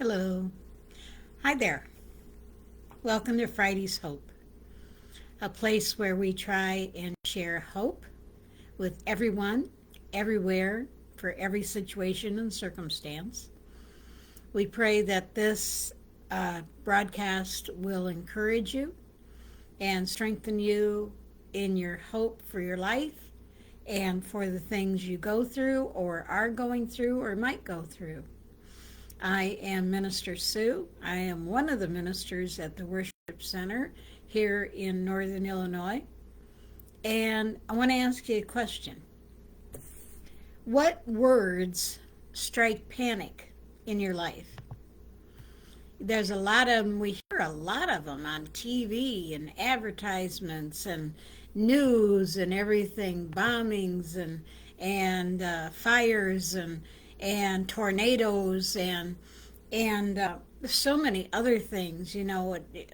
Hello. Hi there. Welcome to Friday's Hope, a place where we try and share hope with everyone, everywhere, for every situation and circumstance. We pray that this broadcast will encourage you and strengthen you in your hope for your life and for the things you go through or are going through or might go through. I am Minister Sue. I am one of the ministers at the Worship Center here in Northern Illinois. And I want to ask you a question. What words strike panic in your life? There's a lot of them. We hear a lot of them on TV and advertisements and news and everything, bombings and fires and tornadoes and so many other things.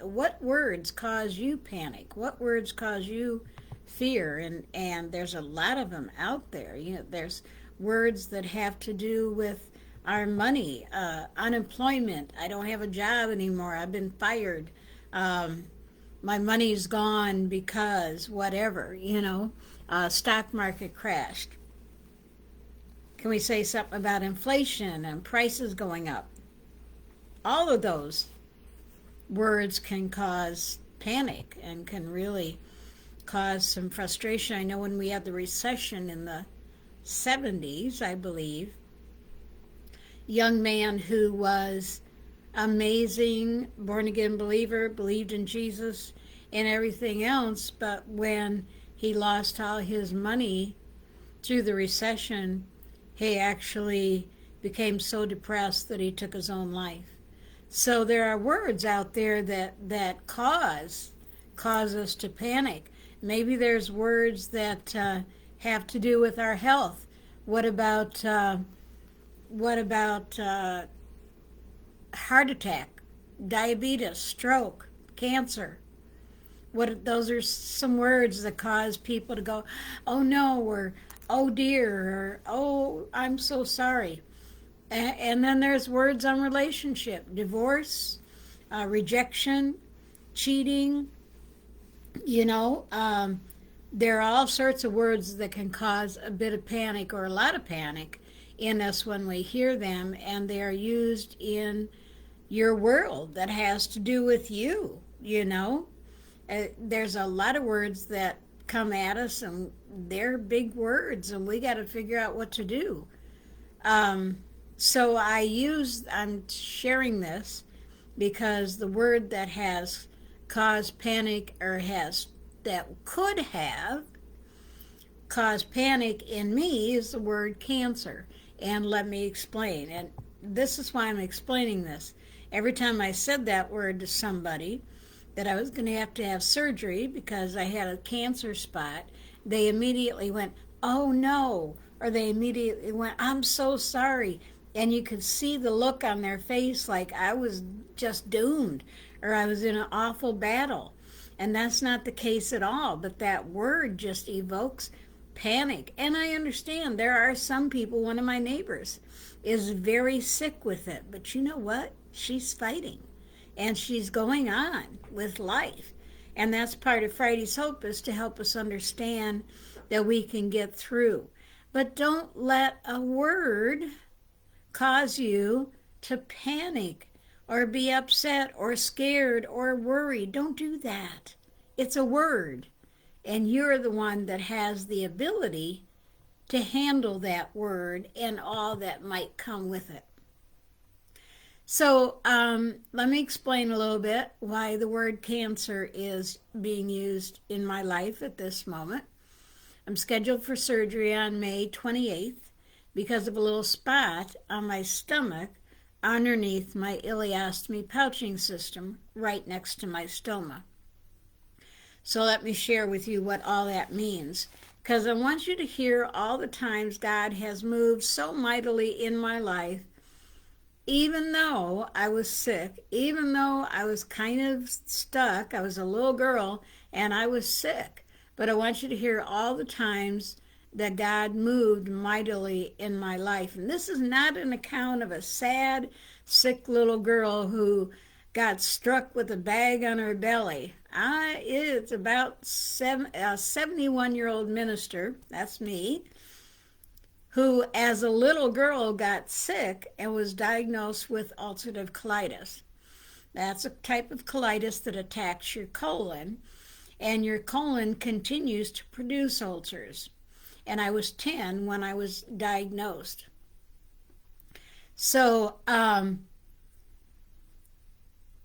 What words cause you panic? What words cause you fear? And there's a lot of them out there. There's words that have to do with our money, unemployment. I don't have a job anymore. I've been fired. My money's gone because whatever. Stock market crashed. Can we say something about inflation and prices going up? All of those words can cause panic and can really cause some frustration. I know when we had the recession in the 70s, I believe, young man who was amazing, born again believer, believed in Jesus and everything else, but when he lost all his money through the recession, he actually became so depressed that he took his own life. So there are words out there that cause us to panic. Maybe there's words that have to do with our health. What about heart attack, diabetes, stroke, cancer? Those are some words that cause people to go, oh no, or oh dear, or oh, I'm so sorry. And then there's words on relationship, divorce, rejection, cheating. There are all sorts of words that can cause a bit of panic or a lot of panic in us when we hear them, and they are used in your world that has to do with you. There's a lot of words that come at us, and they're big words, and we got to figure out what to do. So I'm sharing this because the word that has caused panic or that could have caused panic in me is the word cancer. And let me explain. And this is why I'm explaining this. Every time I said that word to somebody, that I was going to have surgery because I had a cancer spot, they immediately went, oh no, or they immediately went, I'm so sorry. And you could see the look on their face like I was just doomed or I was in an awful battle. And that's not the case at all, but that word just evokes panic. And I understand there are some people, one of my neighbors is very sick with it, but you know what? She's fighting. And she's going on with life. And that's part of Friday's Hope, is to help us understand that we can get through. But don't let a word cause you to panic or be upset or scared or worried. Don't do that. It's a word. And you're the one that has the ability to handle that word and all that might come with it. So let me explain a little bit why the word cancer is being used in my life at this moment. I'm scheduled for surgery on May 28th because of a little spot on my stomach underneath my ileostomy pouching system right next to my stoma. So let me share with you what all that means, because I want you to hear all the times God has moved so mightily in my life. Even though I was sick, even though I was kind of stuck, I was a little girl and I was sick. But I want you to hear all the times that God moved mightily in my life. And this is not an account of a sad sick little girl who got struck with a bag on her belly. It's about a 71-year-old minister, that's me, who as a little girl got sick and was diagnosed with ulcerative colitis. That's a type of colitis that attacks your colon, and your colon continues to produce ulcers. And I was 10 when I was diagnosed. So,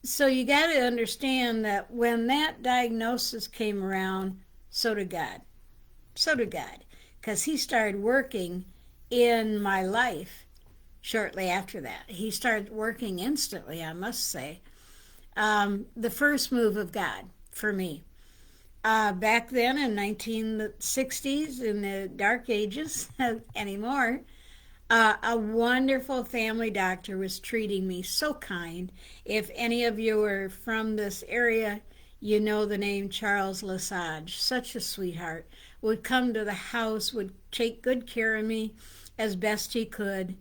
so you got to understand that when that diagnosis came around, so did God. So did God, because He started working in my life shortly after that. He started working instantly, I must say. The first move of God for me. Back then in 1960s, in the dark ages anymore, a wonderful family doctor was treating me so kind. If any of you are from this area, you know the name Charles Lesage. Such a sweetheart. Would come to the house, would take good care of me as best he could.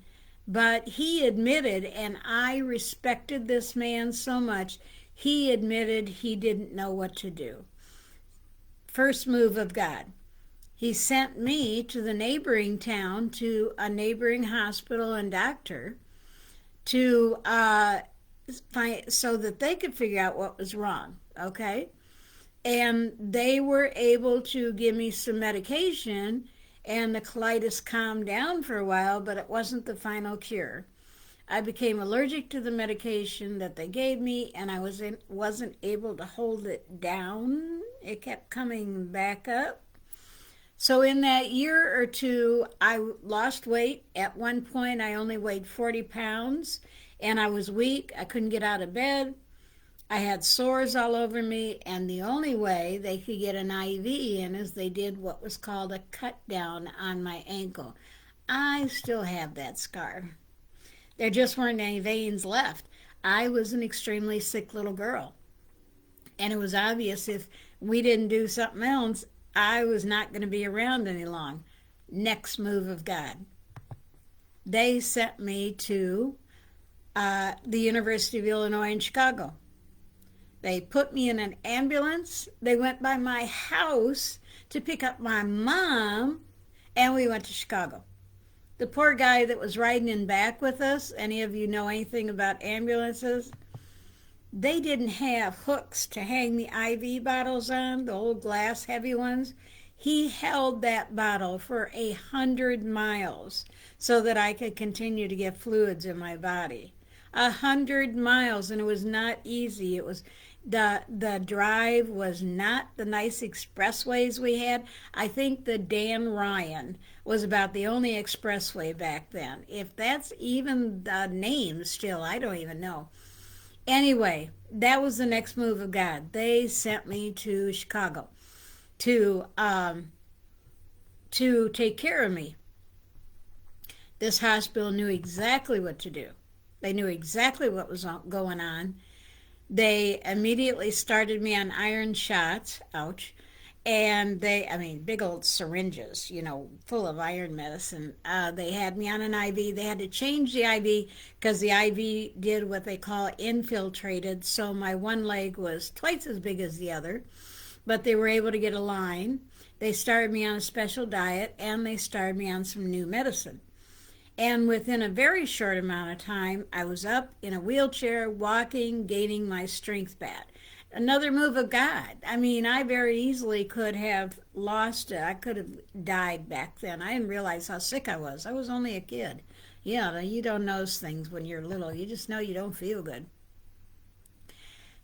But he admitted, and I respected this man so much, he admitted he didn't know what to do. First move of God. He sent me to the neighboring town, to a neighboring hospital and doctor, to find, so that they could figure out what was wrong, okay? And they were able to give me some medication, and the colitis calmed down for a while, but it wasn't the final cure. I became allergic to the medication that they gave me, and I wasn't able to hold it down. It kept coming back up. So in that year or two, I lost weight. At one point, I only weighed 40 pounds, and I was weak. I couldn't get out of bed. I had sores all over me, and the only way they could get an IV in is they did what was called a cut down on my ankle. I still have that scar. There just weren't any veins left. I was an extremely sick little girl, and it was obvious if we didn't do something else, I was not going to be around any long. Next move of God. They sent me to the University of Illinois in Chicago. They put me in an ambulance. They went by my house to pick up my mom, and we went to Chicago. The poor guy that was riding in back with us, any of you know anything about ambulances? They didn't have hooks to hang the IV bottles on, the old glass heavy ones. He held that bottle for 100 miles so that I could continue to get fluids in my body. 100 miles, and it was not easy. It was the drive was not the nice expressways we had. I think the Dan Ryan was about the only expressway back then. If that's even the name still, I don't even know. Anyway, that was the next move of God. They sent me to Chicago to take care of me. This hospital knew exactly what to do. They knew exactly what was going on. They immediately started me on iron shots, ouch, and big old syringes, full of iron medicine. They had me on an IV. They had to change the IV because the IV did what they call infiltrated, so my one leg was twice as big as the other, but they were able to get a line. They started me on a special diet, and they started me on some new medicine. And within a very short amount of time, I was up in a wheelchair, walking, gaining my strength back. Another move of God. I very easily could have lost it. I could have died back then. I didn't realize how sick I was. I was only a kid. Yeah, you don't know those things when you're little. You just know you don't feel good.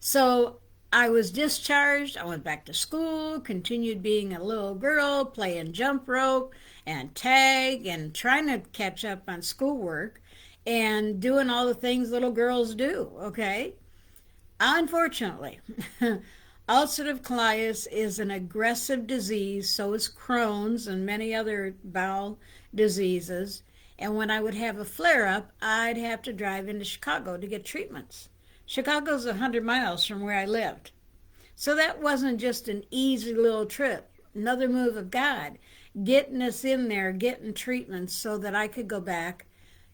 So I was discharged. I went back to school, continued being a little girl, playing jump rope and tag and trying to catch up on schoolwork and doing all the things little girls do, okay? Unfortunately, ulcerative colitis is an aggressive disease, so is Crohn's and many other bowel diseases. And when I would have a flare-up, I'd have to drive into Chicago to get treatments. Chicago's 100 miles from where I lived. So that wasn't just an easy little trip. Another move of God, getting us in there, getting treatments so that I could go back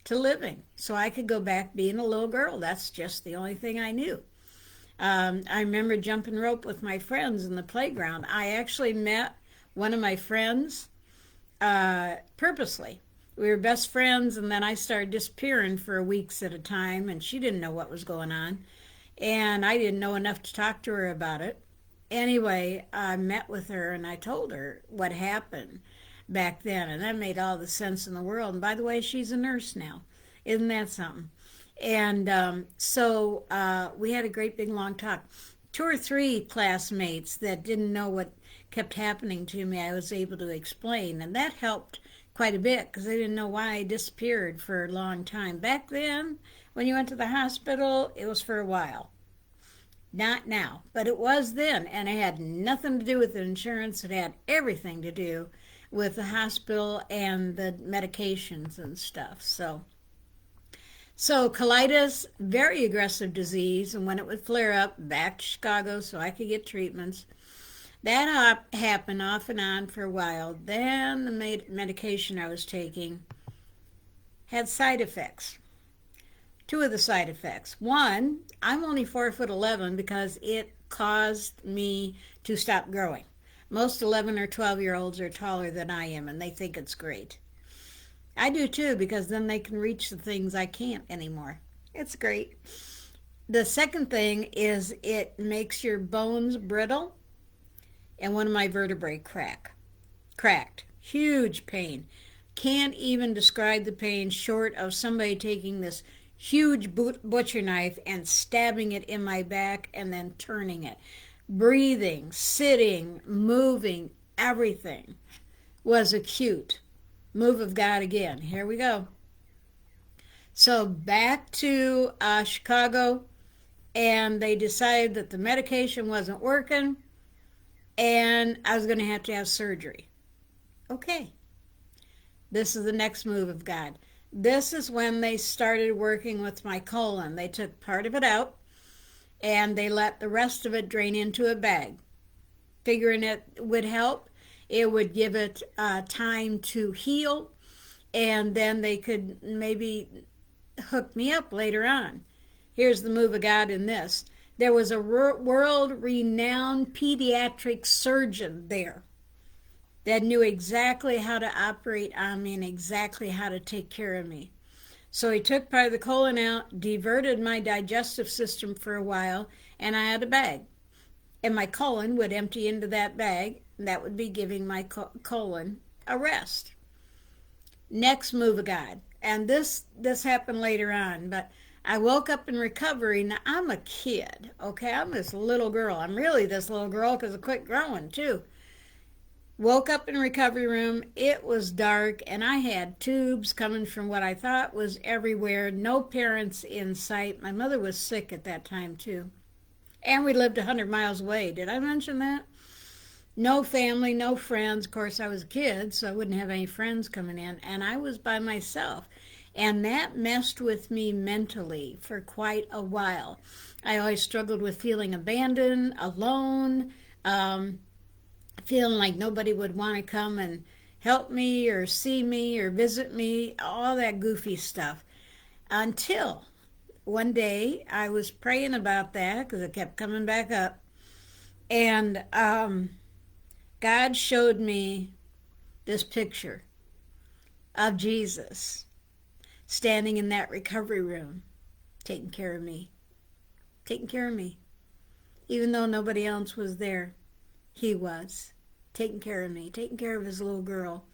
to living so I could go back being a little girl. That's just the only thing I knew. I remember jumping rope with my friends in the playground. I actually met one of my friends purposely. We were best friends, and then I started disappearing for weeks at a time, and she didn't know what was going on, and I didn't know enough to talk to her about it. Anyway, I met with her, and I told her what happened back then, and that made all the sense in the world. And by the way, she's a nurse now. Isn't that something? And so we had a great big long talk. Two or three classmates that didn't know what kept happening to me, I was able to explain, and that helped quite a bit because they didn't know why I disappeared for a long time. Back then, when you went to the hospital, it was for a while. Not now, but it was then, and it had nothing to do with the insurance. It had everything to do with the hospital and the medications and stuff. So colitis, very aggressive disease, and when it would flare up, back to Chicago so I could get treatments. That happened off and on for a while. Then the medication I was taking had side effects. Two of the side effects. One, I'm only 4'11" because it caused me to stop growing. Most 11 or 12-year-olds are taller than I am, and they think it's great. I do too, because then they can reach the things I can't anymore. It's great. The second thing is it makes your bones brittle, and one of my vertebrae cracked. Huge pain. Can't even describe the pain short of somebody taking this huge butcher knife and stabbing it in my back and then turning it. Breathing, sitting, moving, everything was acute. Move of God again. Here we go. So back to Chicago, and they decided that the medication wasn't working, and I was going to have surgery. Okay. This is the next move of God. This is when they started working with my colon. They took part of it out, and they let the rest of it drain into a bag, figuring it would help. It would give it time to heal, and then they could maybe hook me up later on. Here's the move of God in this. There was a world-renowned pediatric surgeon there that knew exactly how to operate on me and exactly how to take care of me. So he took part of the colon out, diverted my digestive system for a while, and I had a bag. And my colon would empty into that bag, and that would be giving my colon a rest. Next move of God. And this happened later on, but I woke up in recovery. Now, I'm a kid, okay? I'm this little girl. I'm really this little girl because I quit growing, too. Woke up in recovery room. It was dark, and I had tubes coming from what I thought was everywhere. No parents in sight. My mother was sick at that time, too. And we lived 100 miles away. Did I mention that? No family, no friends. Of course, I was a kid, so I wouldn't have any friends coming in. And I was by myself. And that messed with me mentally for quite a while. I always struggled with feeling abandoned, alone, feeling like nobody would want to come and help me or see me or visit me, all that goofy stuff. Until one day I was praying about that because it kept coming back up. And God showed me this picture of Jesus standing in that recovery room, taking care of me. Even though nobody else was there, he was taking care of me, taking care of his little girl.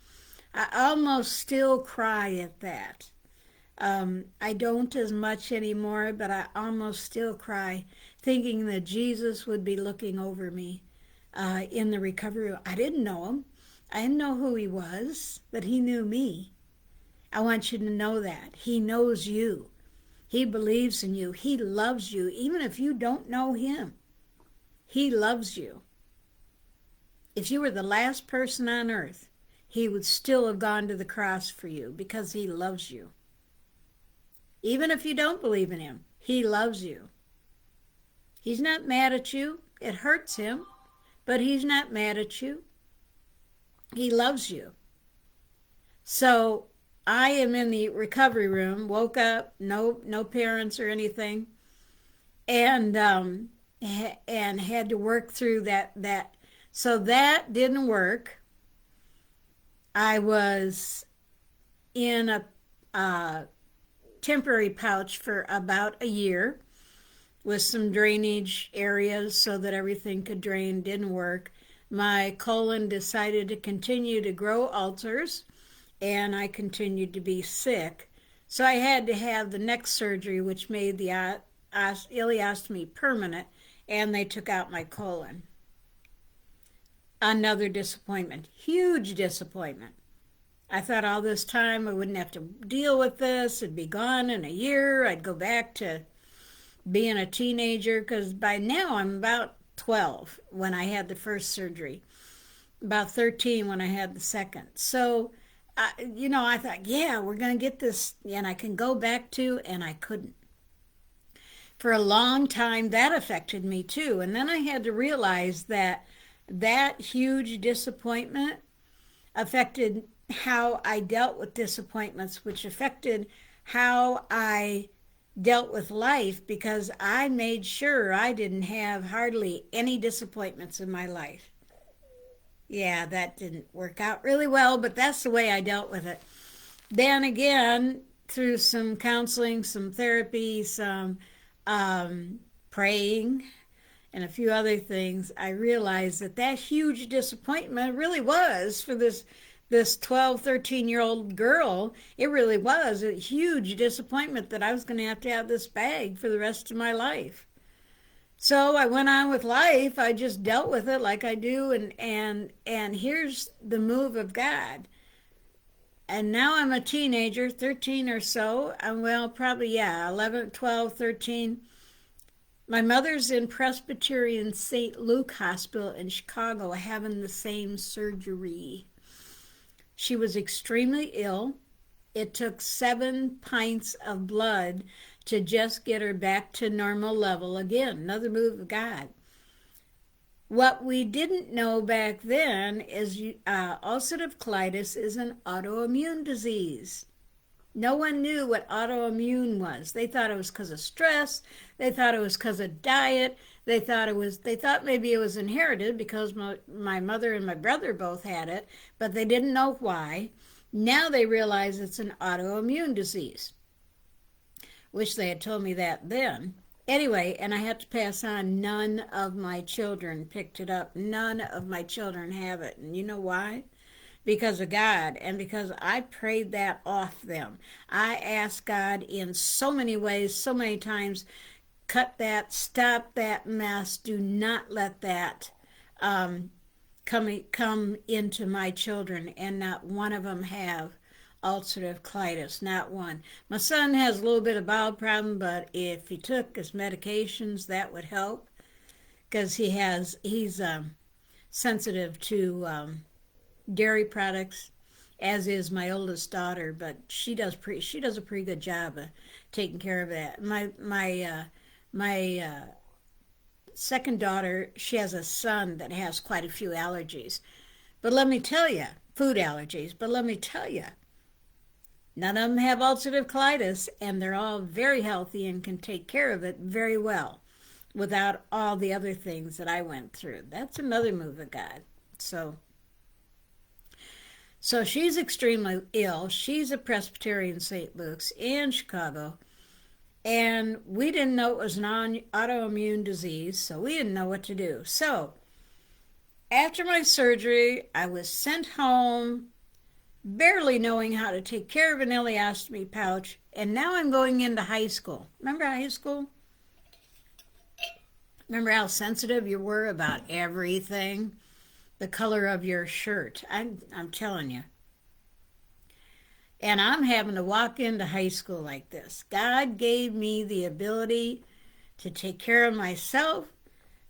I almost still cry at that. I don't as much anymore, but I almost still cry thinking that Jesus would be looking over me in the recovery room. I didn't know him. I didn't know who he was, but he knew me. I want you to know that. He knows you. He believes in you. He loves you. Even if you don't know him, he loves you. If you were the last person on earth, he would still have gone to the cross for you because he loves you. Even if you don't believe in him, he loves you. He's not mad at you. It hurts him, but he's not mad at you. He loves you. So I am in the recovery room, woke up, no parents or anything, and and had to work through that. So that didn't work. I was in a temporary pouch for about a year with some drainage areas so that everything could drain. Didn't work. My colon decided to continue to grow ulcers, and I continued to be sick. So I had to have the next surgery, which made the ileostomy permanent, and they took out my colon. Another disappointment, huge disappointment. I thought all this time I wouldn't have to deal with this. It'd be gone in a year. I'd go back to being a teenager, because by now I'm about 12 when I had the first surgery, about 13 when I had the second. So, I thought, yeah, we're going to get this, and I can go back to, and I couldn't. For a long time, that affected me too. And then I had to realize that that huge disappointment affected how I dealt with disappointments, which affected how I dealt with life, because I made sure I didn't have hardly any disappointments in my life. Yeah, that didn't work out really well, but that's the way I dealt with it. Then again, through some counseling, some therapy, some praying, and a few other things, I realized that that huge disappointment really was for this 12, 13-year-old girl. It really was a huge disappointment that I was going to have this bag for the rest of my life. So I went on with life. I just dealt with it like I do, and here's the move of God. And now I'm a teenager, 13 or so. Well, probably, yeah, 11, 12, 13. My mother's in Presbyterian St. Luke Hospital in Chicago having the same surgery. She was extremely ill. It took 7 pints of blood to just get her back to normal level again. Another move of God. What we didn't know back then is ulcerative colitis is an autoimmune disease. No one knew what autoimmune was. They thought it was because of stress. They thought it was because of diet. They thought maybe it was inherited because my mother and my brother both had it, but they didn't know why. Now they realize it's an autoimmune disease. Wish they had told me that then. Anyway, and I had to pass on, none of my children picked it up. None of my children have it. And you know why? Because of God, and because I prayed that off them. I asked God in so many ways, so many times, cut that, stop that mess, do not let that come into my children, and not one of them have ulcerative colitis, not one. My son has a little bit of bowel problem, but if he took his medications, that would help, because he's sensitive to dairy products, as is my oldest daughter, but she does a pretty good job of taking care of that. My second daughter, she has a son that has quite a few allergies. But let me tell you, food allergies, but let me tell you, none of them have ulcerative colitis, and they're all very healthy and can take care of it very well without all the other things that I went through. That's another move of God. So she's extremely ill. She's a Presbyterian St. Luke's in Chicago. And we didn't know it was an autoimmune disease, so we didn't know what to do. So after my surgery, I was sent home, barely knowing how to take care of an ileostomy pouch. And now I'm going into high school. Remember high school? Remember how sensitive you were about everything? The color of your shirt. I'm telling you. And I'm having to walk into high school like this. God gave me the ability to take care of myself,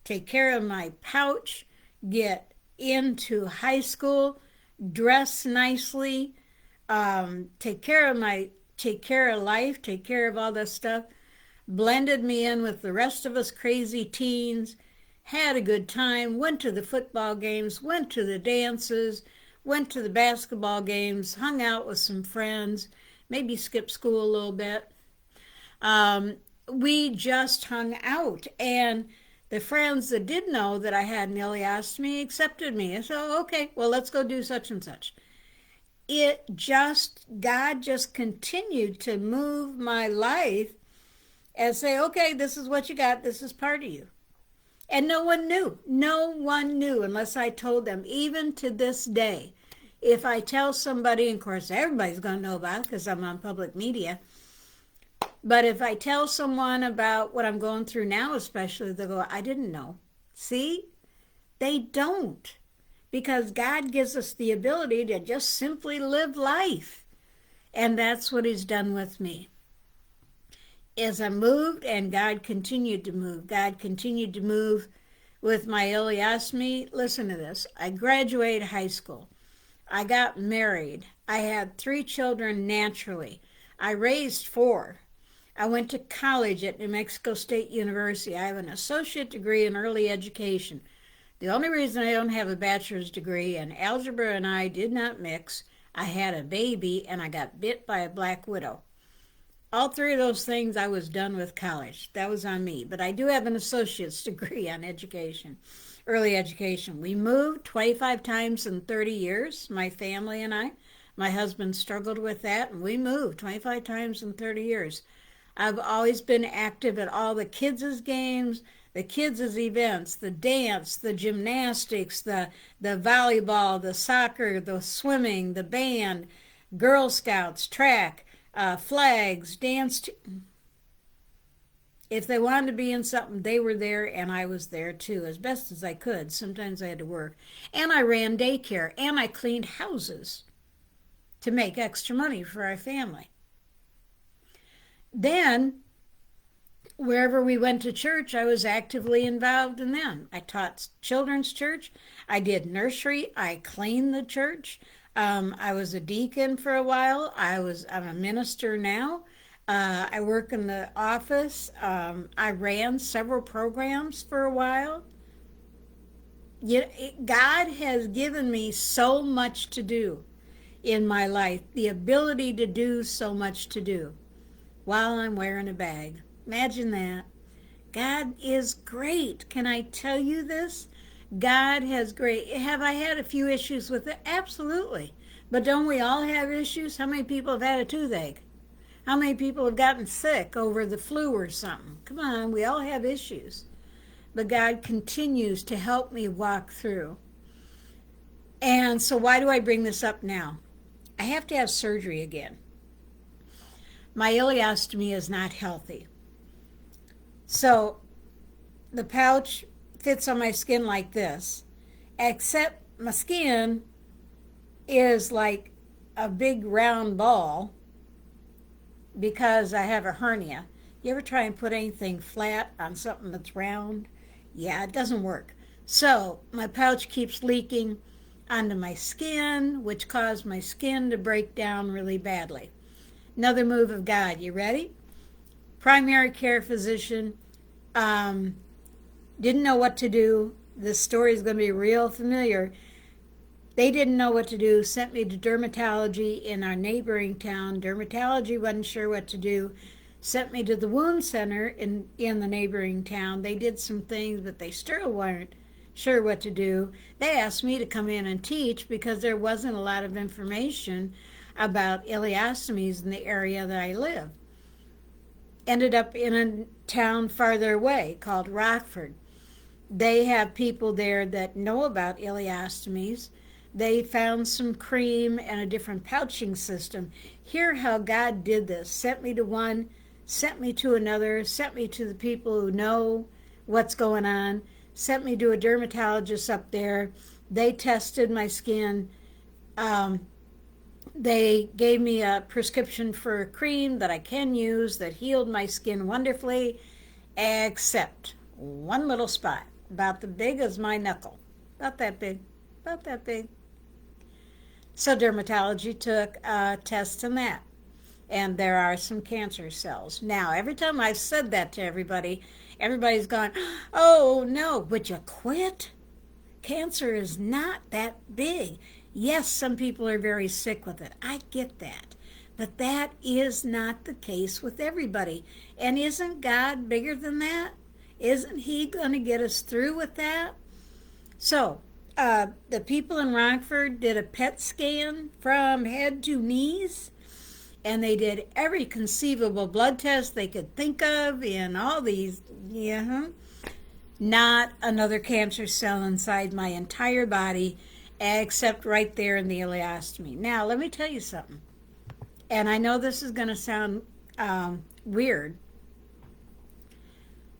take care of my pouch, get into high school, dress nicely, take care of life, take care of all this stuff. Blended me in with the rest of us crazy teens, had a good time, went to the football games, went to the dances, went to the basketball games, hung out with some friends, maybe skipped school a little bit. Um, we just hung out, and the friends that did know that I had an ileostomy accepted me. So, okay, well, let's go do such and such. God just continued to move my life and say, okay, this is what you got. This is part of you. And no one knew. No one knew unless I told them. Even to this day, if I tell somebody, and of course everybody's going to know about it because I'm on public media, but if I tell someone about what I'm going through now, especially, they'll go, I didn't know. See? They don't. Because God gives us the ability to just simply live life. And that's what he's done with me. As I moved, and God continued to move. God continued to move with my ileostomy. Listen to this. I graduated high school. I got married. I had 3 children naturally. I raised 4. I went to college at New Mexico State University. I have an associate degree in early education. The only reason I don't have a bachelor's degree, and algebra and I did not mix, I had a baby and I got bit by a black widow. All 3 of those things I was done with college. That was on me. But I do have an associate's degree on education, early education. We moved 25 times in 30 years, my family and I. My husband struggled with that, and we moved 25 times in 30 years. I've always been active at all the kids' games, the kids' events, the dance, the gymnastics, the volleyball, the soccer, the swimming, the band, Girl Scouts, track, flags, dance. If they wanted to be in something, they were there, and I was there too, as best as I could. Sometimes I had to work. And I ran daycare, and I cleaned houses to make extra money for our family. Then, wherever we went to church, I was actively involved in them. I taught children's church. I did nursery. I cleaned the church. I was a deacon for a while. I'm a minister now. I work in the office. I ran several programs for a while. God has given me so much to do in my life, the ability to do so much to do while I'm wearing a bag. Imagine that. God is great. Can I tell you this? God has great. Have I had a few issues with it? Absolutely. But don't we all have issues? How many people have had a toothache? How many people have gotten sick over the flu or something? Come on, we all have issues. But God continues to help me walk through. And so why do I bring this up now? I have to have surgery again. My ileostomy is not healthy. So the pouch fits on my skin like this, except my skin is like a big round ball because I have a hernia. You ever try and put anything flat on something that's round? Yeah, it doesn't work. So my pouch keeps leaking onto my skin, which caused my skin to break down really badly. Another move of God. You ready? Primary care physician didn't know what to do. This story is going to be real familiar. They didn't know what to do, sent me to dermatology in our neighboring town. Dermatology wasn't sure what to do, sent me to the wound center in the neighboring town. They did some things, but they still weren't sure what to do. They asked me to come in and teach because there wasn't a lot of information about ileostomies in the area that I live. Ended up in a town farther away called Rockford. They have people there that know about ileostomies. They found some cream and a different pouching system. Hear how God did this. Sent me to one, sent me to another, sent me to the people who know what's going on, sent me to a dermatologist up there. They tested my skin. They gave me a prescription for a cream that I can use that healed my skin wonderfully, except one little spot, about the big as my knuckle. About that big. About that big. So dermatology took a test on that. And there are some cancer cells. Now, every time I've said that to everybody, everybody's gone, oh, no, would you quit? Cancer is not that big. Yes, some people are very sick with it. I get that. But that is not the case with everybody. And isn't God bigger than that? Isn't He going to get us through with that? So, the people in Rockford did a PET scan from head to knees, and they did every conceivable blood test they could think of in all these. Yeah, not another cancer cell inside my entire body, except right there in the ileostomy. Now, let me tell you something, and I know this is going to sound weird,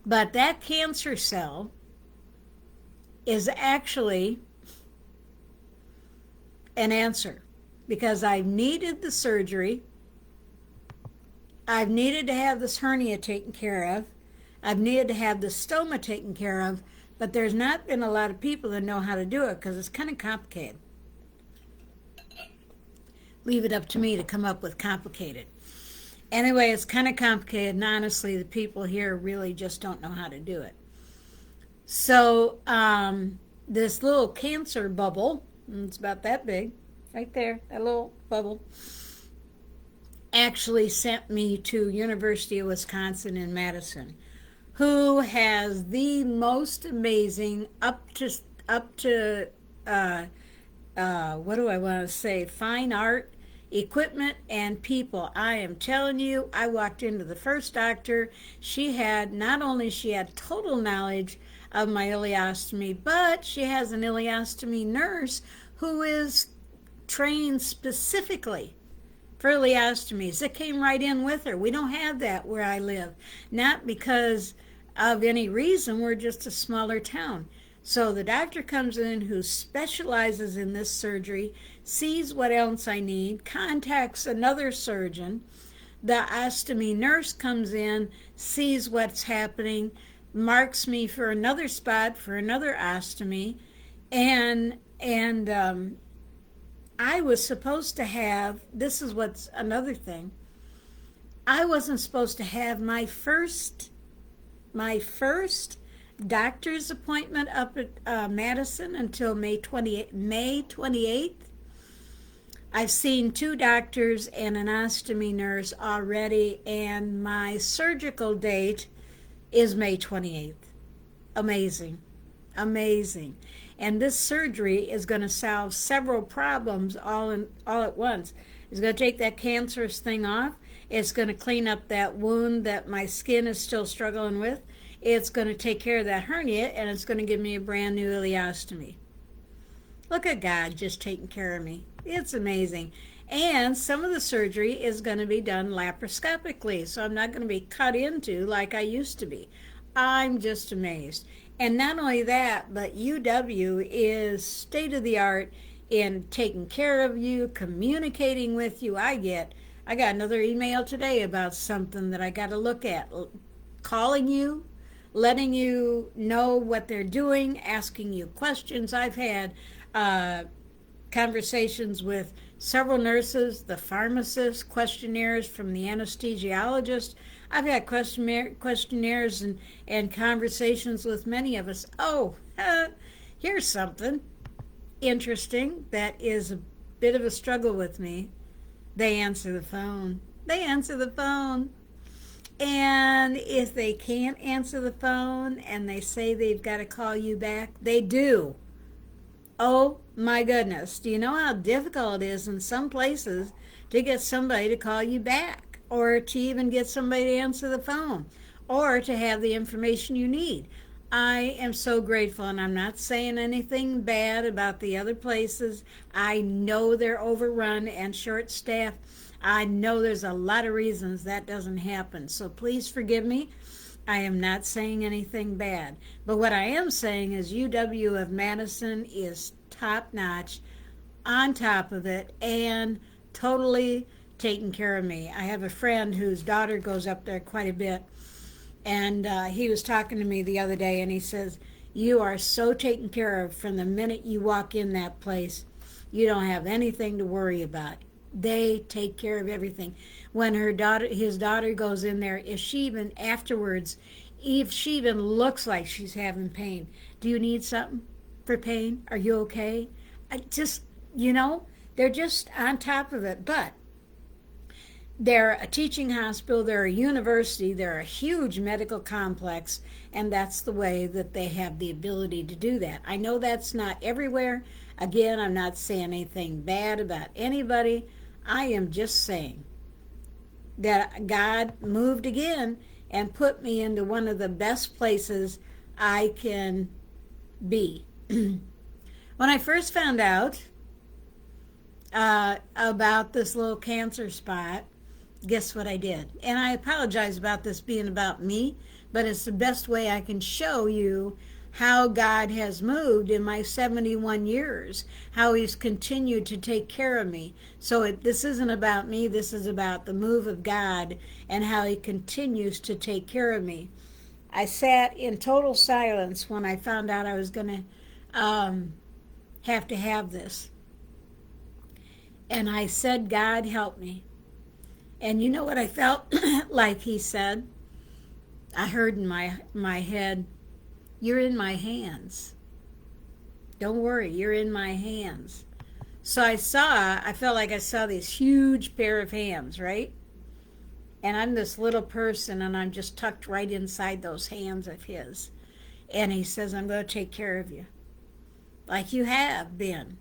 but that cancer cell is actually an answer, because I've needed the surgery. I've needed to have this hernia taken care of. I've needed to have the stoma taken care of, but there's not been a lot of people that know how to do it because it's kind of complicated. Leave it up to me to come up with complicated. Anyway, it's kind of complicated, and honestly, the people here really just don't know how to do it. So, this little cancer bubble, it's about that big, right there, that little bubble, actually sent me to University of Wisconsin in Madison, who has the most amazing up to what do I want to say, fine art equipment and people. I am telling you, I walked into the first doctor. She had total knowledge of my ileostomy, but she has an ileostomy nurse who is trained specifically for ileostomies. That came right in with her. We don't have that where I live, not because of any reason. We're just a smaller town. So the doctor comes in who specializes in this surgery, sees what else I need, contacts another surgeon. The ostomy nurse comes in, sees what's happening, marks me for another spot for another ostomy, and I was supposed to have, this is what's another thing, I wasn't supposed to have my first doctor's appointment up at Madison until May 28th. I've seen 2 doctors and an ostomy nurse already, and my surgical date is May 28th. Amazing. Amazing. And this surgery is going to solve several problems all at once. It's going to take that cancerous thing off. It's going to clean up that wound that my skin is still struggling with. It's going to take care of that hernia, and it's going to give me a brand new ileostomy. Look at God just taking care of me. It's amazing. And some of the surgery is going to be done laparoscopically, so I'm not going to be cut into like I used to be. I'm just amazed. And not only that, but UW is state of the art in taking care of you, communicating with you. I got another email today about something that I got to look at. Calling you, letting you know what they're doing, asking you questions. I've had conversations with several nurses, the pharmacist, questionnaires from the anesthesiologist. I've had questionnaires and conversations with many of us. Oh, here's something interesting that is a bit of a struggle with me. They answer the phone. They answer the phone. And if they can't answer the phone and they say they've got to call you back, they do. Oh my goodness. Do you know how difficult it is in some places to get somebody to call you back, or to even get somebody to answer the phone, or to have the information you need? I am so grateful, and I'm not saying anything bad about the other places. I know they're overrun and short-staffed. I know there's a lot of reasons that doesn't happen, so please forgive me. I am not saying anything bad. But what I am saying is UW of Madison is top-notch, on top of it, and totally taking care of me. I have a friend whose daughter goes up there quite a bit, and he was talking to me the other day, and he says, you are so taken care of from the minute you walk in that place. You don't have anything to worry about. They take care of everything. When his daughter goes in there, if she even afterwards, if she even looks like she's having pain, do you need something for pain? Are you okay? You know, they're just on top of it. But they're a teaching hospital, they're a university, they're a huge medical complex, and that's the way that they have the ability to do that. I know that's not everywhere. Again, I'm not saying anything bad about anybody. I am just saying that God moved again and put me into one of the best places I can be. When I first found out about this little cancer spot, guess what I did? And I apologize about this being about me, but it's the best way I can show you how God has moved in my 71 years, how he's continued to take care of me. So this isn't about me, this is about the move of God and how he continues to take care of me. I sat in total silence when I found out I was going to have this. And I said, God, help me. And you know what I felt like he said? I heard in my head, you're in my hands. Don't worry, you're in my hands. So I felt like I saw this huge pair of hands, right? And I'm this little person and I'm just tucked right inside those hands of his. And he says, I'm going to take care of you. Like you have been.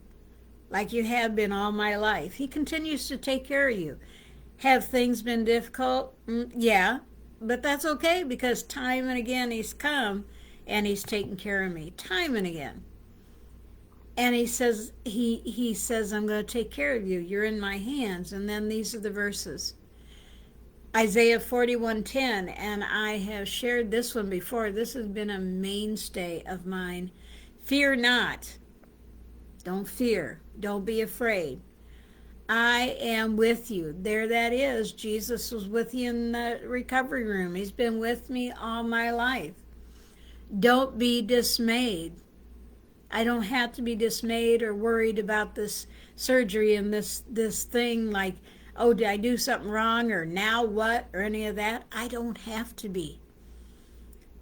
Like you have been all my life. He continues to take care of you. Have things been difficult? Yeah, but that's okay because time and again he's come and he's taken care of me. Time and again. And he says, I'm going to take care of you. You're in my hands. And then these are the verses. Isaiah 41:10, and I have shared this one before. This has been a mainstay of mine. Fear not. Don't fear. Don't be afraid. I am with you. There that is. Jesus was with you in the recovery room. He's been with me all my life. Don't be dismayed. I don't have to be dismayed or worried about this surgery and this thing like, oh, did I do something wrong or now what or any of that? I don't have to be.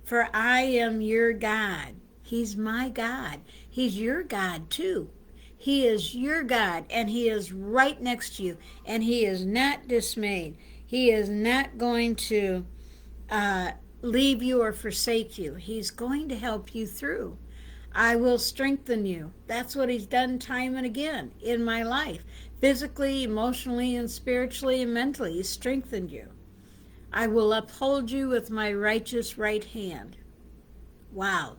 For I am your God. He's my God. He's your God too. He is your God, and he is right next to you, and he is not dismayed. He is not going to leave you or forsake you. He's going to help you through. I will strengthen you. That's what he's done time and again in my life. Physically, emotionally, and spiritually and mentally, he's strengthened you. I will uphold you with my righteous right hand. Wow.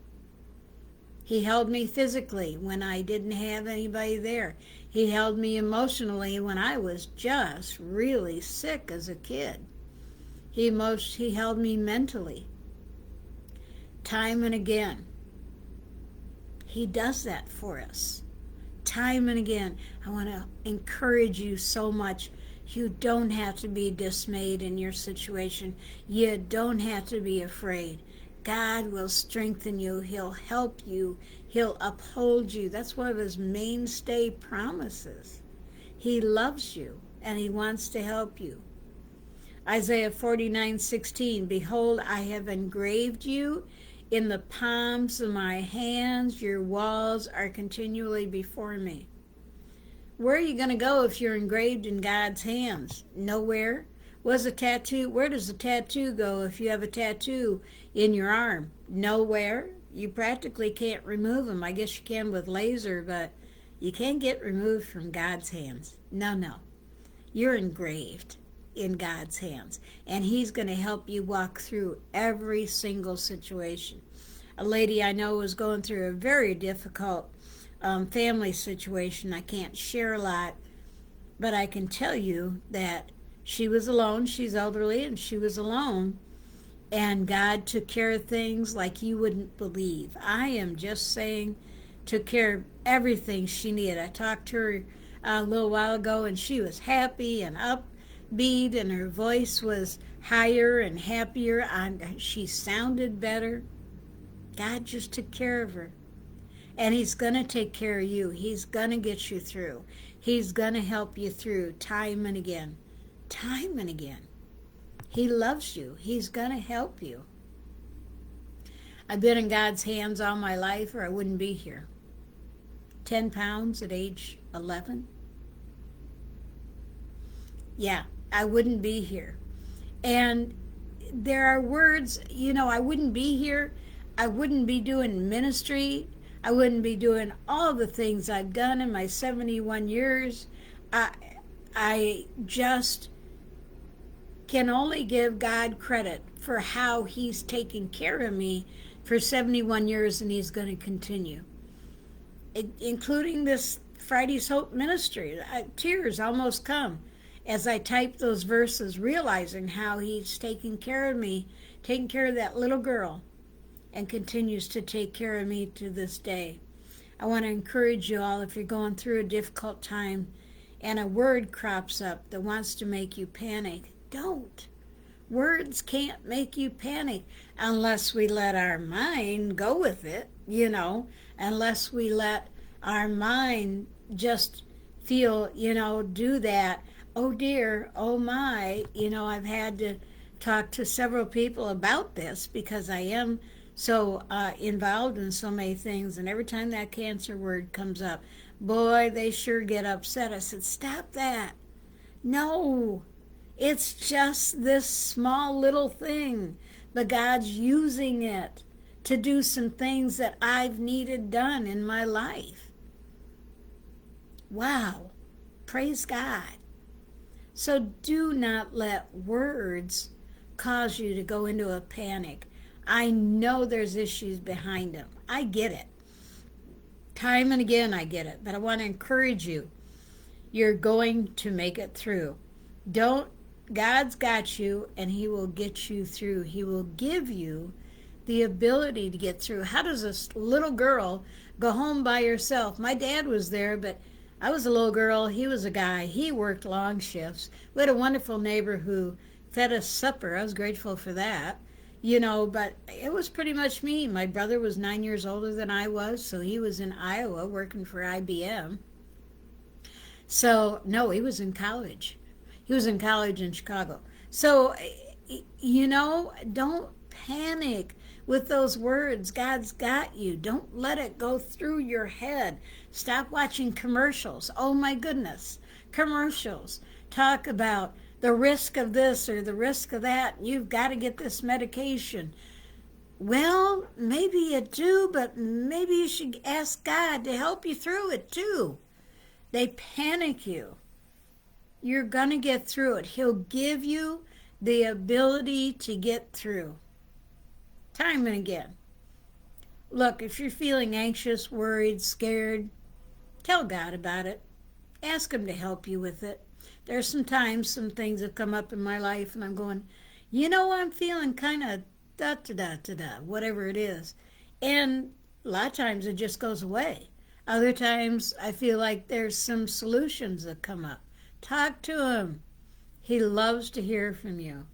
He held me physically when I didn't have anybody there. He held me emotionally when I was just really sick as a kid. He held me mentally. Time and again. He does that for us. Time and again. I want to encourage you so much. You don't have to be dismayed in your situation. You don't have to be afraid. God will strengthen you. He'll help you. He'll uphold you. That's one of his mainstay promises. He loves you and he wants to help you. Isaiah 49:16, behold, I have engraved you in the palms of my hands. Your walls are continually before me. Where are you going to go if you're engraved in God's hands? Nowhere. Where does a tattoo go if you have a tattoo in your arm? Nowhere. You practically can't remove them. I guess you can with laser, but you can't get removed from God's hands. No. You're engraved in God's hands, and he's going to help you walk through every single situation. A lady I know was going through a very difficult family situation. I can't share a lot, but I can tell you that she was alone. She's elderly, and she was alone. And God took care of things like you wouldn't believe. I am just saying, took care of everything she needed. I talked to her a little while ago, and she was happy and upbeat, and her voice was higher and happier. She sounded better. God just took care of her. And he's going to take care of you. He's going to get you through. He's going to help you through time and again. Time and again. He loves you. He's going to help you. I've been in God's hands all my life or I wouldn't be here. 10 pounds at age 11? Yeah, I wouldn't be here. And there are words, I wouldn't be here. I wouldn't be doing ministry. I wouldn't be doing all the things I've done in my 71 years. I, I just can only give God credit for how He's taken care of me for 71 years, and He's going to continue. Including this Friday's Hope ministry. Tears almost come as I type those verses, realizing how He's taking care of me, taking care of that little girl, and continues to take care of me to this day. I want to encourage you all, if you're going through a difficult time and a word crops up that wants to make you panic, don't. Words can't make you panic unless we let our mind go with it, unless we let our mind just feel, do that. Oh dear, oh my, I've had to talk to several people about this because I am so involved in so many things. And every time that cancer word comes up, boy, they sure get upset. I said, stop that. No, it's just this small little thing, but God's using it to do some things that I've needed done in my life. Wow, praise God. So do not let words cause you to go into a panic. I know there's issues behind them. I get it. Time and again I get it, but I want to encourage you. You're going to make it through. God's got you, and He will get you through. He will give you the ability to get through. How does this little girl go home by herself? My dad was there, but I was a little girl. He was a guy. He worked long shifts. We had a wonderful neighbor who fed us supper. I was grateful for that. But it was pretty much me. My brother was 9 years older than I was, so he was in Iowa working for IBM. So, no, he was in college. He was in college in Chicago. So, don't panic with those words. God's got you. Don't let it go through your head. Stop watching commercials. Oh, my goodness. Commercials talk about the risk of this or the risk of that. You've got to get this medication. Well, maybe you do, but maybe you should ask God to help you through it too. They panic you. You're going to get through it. He'll give you the ability to get through. Time and again. Look, if you're feeling anxious, worried, scared, tell God about it. Ask Him to help you with it. There's some things have come up in my life, and I'm going, I'm feeling kind of da-da-da-da-da, whatever it is. And a lot of times it just goes away. Other times I feel like there's some solutions that come up. Talk to Him. He loves to hear from you.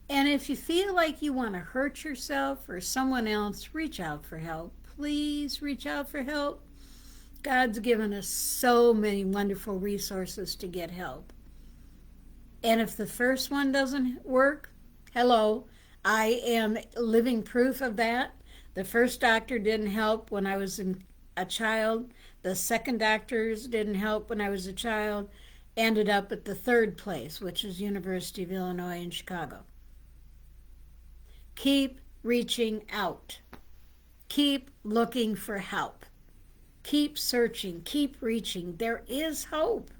And if you feel like you want to hurt yourself or someone else, reach out for help. Please reach out for help. God's given us so many wonderful resources to get help. And if the first one doesn't work, hello, I am living proof of that. The first doctor didn't help when I was a child. The second doctors didn't help when I was a child. Ended up at the third place, which is University of Illinois in Chicago. Keep reaching out. Keep looking for help. Keep searching. Keep reaching. There is hope.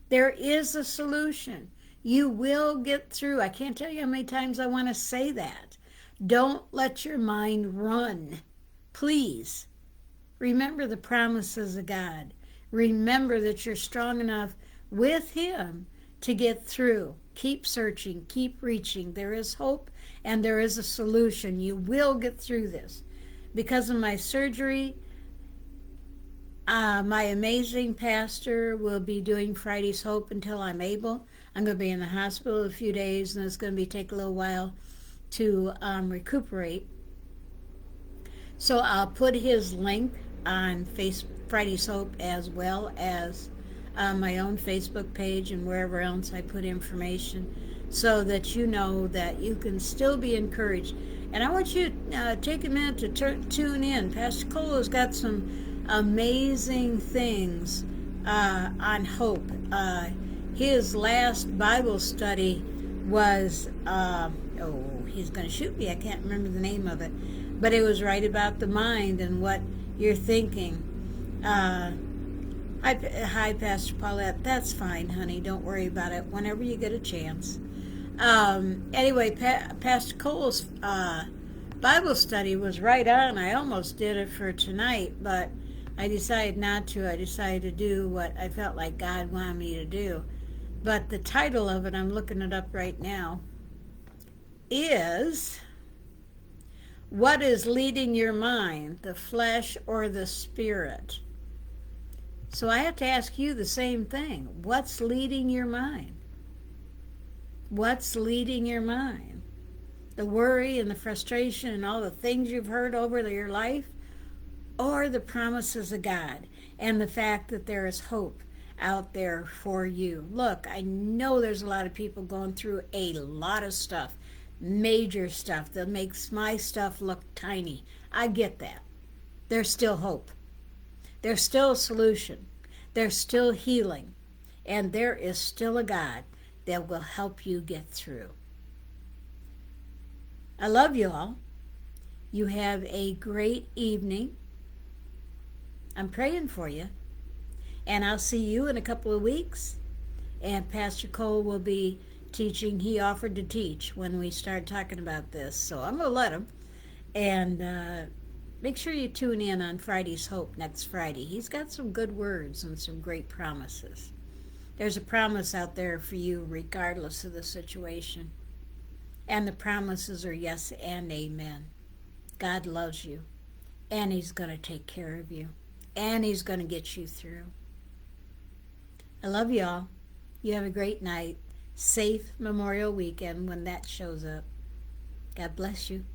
There is a solution. You will get through. I can't tell you how many times I want to say that. Don't let your mind run. Please. Remember the promises of God. Remember that you're strong enough with Him to get through. Keep searching. Keep reaching. There is hope and there is a solution. You will get through this. Because of my surgery, my amazing pastor will be doing Friday's Hope until I'm able. I'm going to be in the hospital a few days, and it's going to take a little while to recuperate. So I'll put his link on Friday's Hope as well as my own Facebook page and wherever else I put information, so that you know that you can still be encouraged. And I want you to take a minute to tune in. Pastor Cole has got some amazing things on hope. His last Bible study was, he's going to shoot me. I can't remember the name of it. But it was right about the mind and what you're thinking. Hi, Pastor Paulette. That's fine, honey. Don't worry about it. Whenever you get a chance. Anyway, Pastor Cole's Bible study was right on. I almost did it for tonight, but I decided not to. I decided to do what I felt like God wanted me to do. But the title of it, I'm looking it up right now, is What is Leading Your Mind, the Flesh or the Spirit? So I have to ask you the same thing. What's leading your mind? What's leading your mind? The worry and the frustration and all the things you've heard over your life, or the promises of God and the fact that there is hope out there for you? Look, I know there's a lot of people going through a lot of stuff, major stuff that makes my stuff look tiny. I get that. There's still hope. There's still a solution. There's still healing. And there is still a God that will help you get through. I love you all. You have a great evening. I'm praying for you. And I'll see you in a couple of weeks. And Pastor Cole will be teaching. He offered to teach when we start talking about this. So I'm going to let him. And make sure you tune in on Friday's Hope next Friday. He's got some good words and some great promises. There's a promise out there for you regardless of the situation. And the promises are yes and amen. God loves you. And He's going to take care of you. And He's going to get you through. I love you all. You have a great night. Safe Memorial Weekend when that shows up. God bless you.